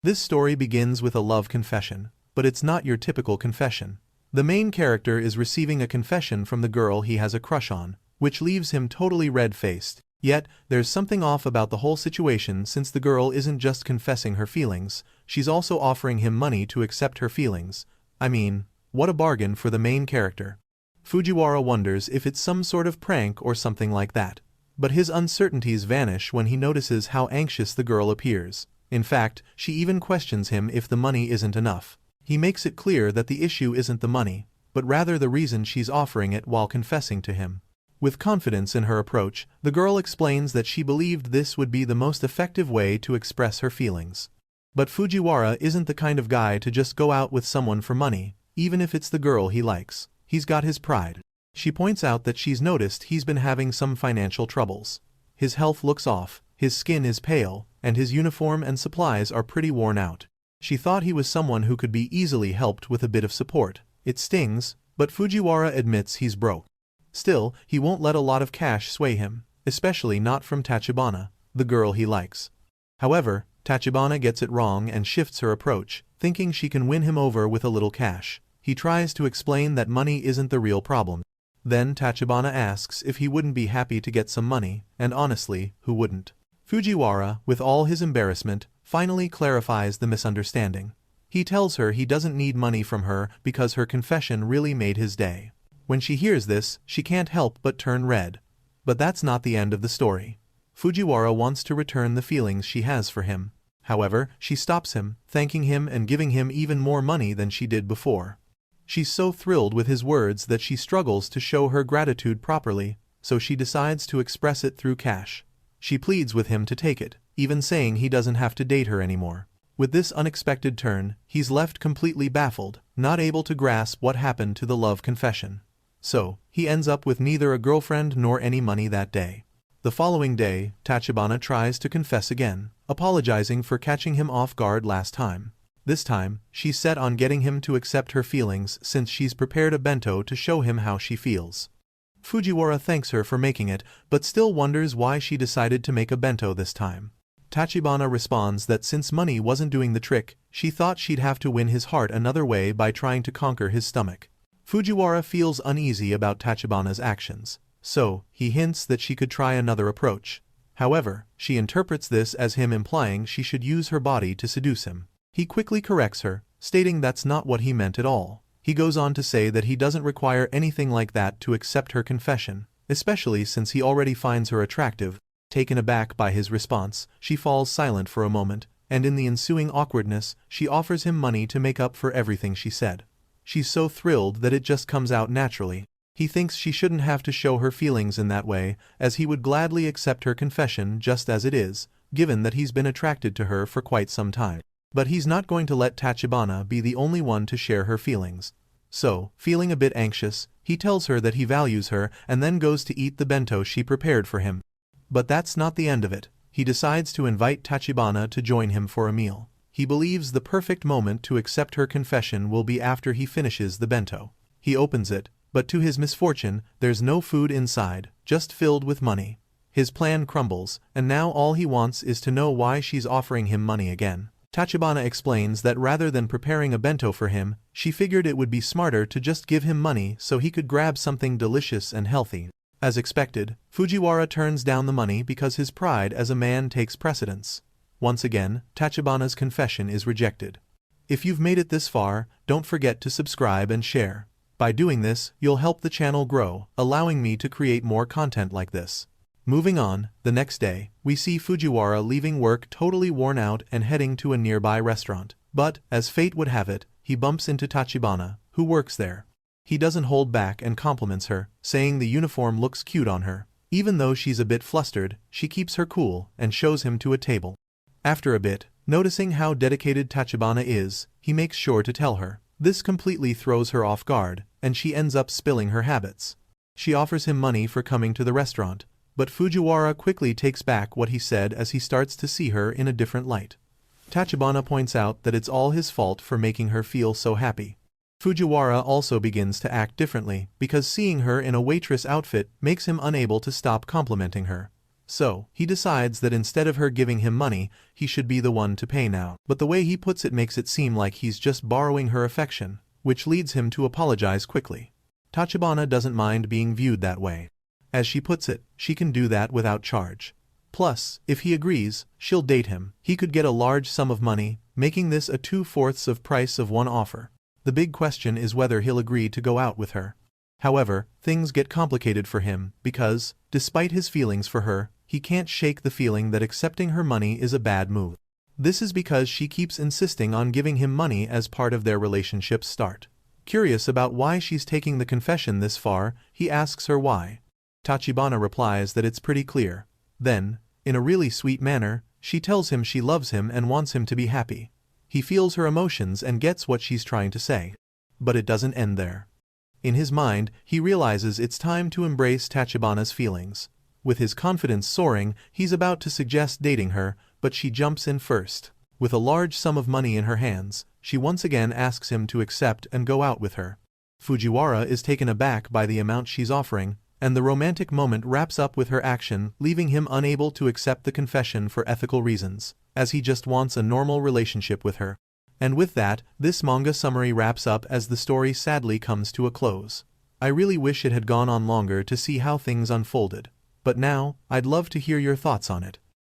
This story begins with a love confession, but it's not your typical confession. The main character is receiving a confession from the girl he has a crush on, which leaves him totally red-faced. Yet, there's something off about the whole situation since the girl isn't just confessing her feelings, she's also offering him money to accept her feelings. I mean, what a bargain for the main character. Fujiwara wonders if it's some sort of prank or something like that. But his uncertainties vanish when he notices how anxious the girl appears. In fact, she even questions him if the money isn't enough. He makes it clear that the issue isn't the money, but rather the reason she's offering it while confessing to him. With confidence in her approach, the girl explains that she believed this would be the most effective way to express her feelings. But Fujiwara isn't the kind of guy to just go out with someone for money, even if it's the girl he likes. He's got his pride. She points out that she's noticed he's been having some financial troubles. His health looks off, his skin is pale, and his uniform and supplies are pretty worn out. She thought he was someone who could be easily helped with a bit of support. It stings, but Fujiwara admits he's broke. Still, he won't let a lot of cash sway him, especially not from Tachibana, the girl he likes. However, Tachibana gets it wrong and shifts her approach, thinking she can win him over with a little cash. He tries to explain that money isn't the real problem. Then Tachibana asks if he wouldn't be happy to get some money, and honestly, who wouldn't? Fujiwara, with all his embarrassment, finally clarifies the misunderstanding. He tells her he doesn't need money from her because her confession really made his day. When she hears this, she can't help but turn red. But that's not the end of the story. Fujiwara wants to return the feelings she has for him. However, she stops him, thanking him and giving him even more money than she did before. She's so thrilled with his words that she struggles to show her gratitude properly, so she decides to express it through cash. She pleads with him to take it, even saying he doesn't have to date her anymore. With this unexpected turn, he's left completely baffled, not able to grasp what happened to the love confession. So, he ends up with neither a girlfriend nor any money that day. The following day, Tachibana tries to confess again, apologizing for catching him off guard last time. This time, she's set on getting him to accept her feelings since she's prepared a bento to show him how she feels. Fujiwara thanks her for making it, but still wonders why she decided to make a bento this time. Tachibana responds that since money wasn't doing the trick, she thought she'd have to win his heart another way by trying to conquer his stomach. Fujiwara feels uneasy about Tachibana's actions, so he hints that she could try another approach. However, she interprets this as him implying she should use her body to seduce him. He quickly corrects her, stating that's not what he meant at all. He goes on to say that he doesn't require anything like that to accept her confession, especially since he already finds her attractive. Taken aback by his response, she falls silent for a moment, and in the ensuing awkwardness, she offers him money to make up for everything she said. She's so thrilled that it just comes out naturally. He thinks she shouldn't have to show her feelings in that way, as he would gladly accept her confession just as it is, given that he's been attracted to her for quite some time. But he's not going to let Tachibana be the only one to share her feelings. So, feeling a bit anxious, he tells her that he values her and then goes to eat the bento she prepared for him. But that's not the end of it. He decides to invite Tachibana to join him for a meal. He believes the perfect moment to accept her confession will be after he finishes the bento. He opens it, but to his misfortune, there's no food inside, just filled with money. His plan crumbles, and now all he wants is to know why she's offering him money again. Tachibana explains that rather than preparing a bento for him, she figured it would be smarter to just give him money so he could grab something delicious and healthy. As expected, Fujiwara turns down the money because his pride as a man takes precedence. Once again, Tachibana's confession is rejected. If you've made it this far, don't forget to subscribe and share. By doing this, you'll help the channel grow, allowing me to create more content like this. Moving on, the next day, we see Fujiwara leaving work totally worn out and heading to a nearby restaurant. But, as fate would have it, he bumps into Tachibana, who works there. He doesn't hold back and compliments her, saying the uniform looks cute on her. Even though she's a bit flustered, she keeps her cool and shows him to a table. After a bit, noticing how dedicated Tachibana is, he makes sure to tell her. This completely throws her off guard, and she ends up spilling her habits. She offers him money for coming to the restaurant, but Fujiwara quickly takes back what he said as he starts to see her in a different light. Tachibana points out that it's all his fault for making her feel so happy. Fujiwara also begins to act differently because seeing her in a waitress outfit makes him unable to stop complimenting her. So, he decides that instead of her giving him money, he should be the one to pay now. But the way he puts it makes it seem like he's just borrowing her affection, which leads him to apologize quickly. Tachibana doesn't mind being viewed that way. As she puts it, she can do that without charge. Plus, if he agrees, she'll date him. He could get a large sum of money, making this a 2/4 of price of one offer. The big question is whether he'll agree to go out with her. However, things get complicated for him because, despite his feelings for her, he can't shake the feeling that accepting her money is a bad move. This is because she keeps insisting on giving him money as part of their relationship's start. Curious about why she's taking the confession this far, he asks her why. Tachibana replies that it's pretty clear. Then, in a really sweet manner, she tells him she loves him and wants him to be happy. He feels her emotions and gets what she's trying to say. But it doesn't end there. In his mind, he realizes it's time to embrace Tachibana's feelings. With his confidence soaring, he's about to suggest dating her, but she jumps in first. With a large sum of money in her hands, she once again asks him to accept and go out with her. Fujiwara is taken aback by the amount she's offering, and the romantic moment wraps up with her action, leaving him unable to accept the confession for ethical reasons, as he just wants a normal relationship with her. And with that, this manga summary wraps up as the story sadly comes to a close. I really wish it had gone on longer to see how things unfolded. But now, I'd love to hear your thoughts on it.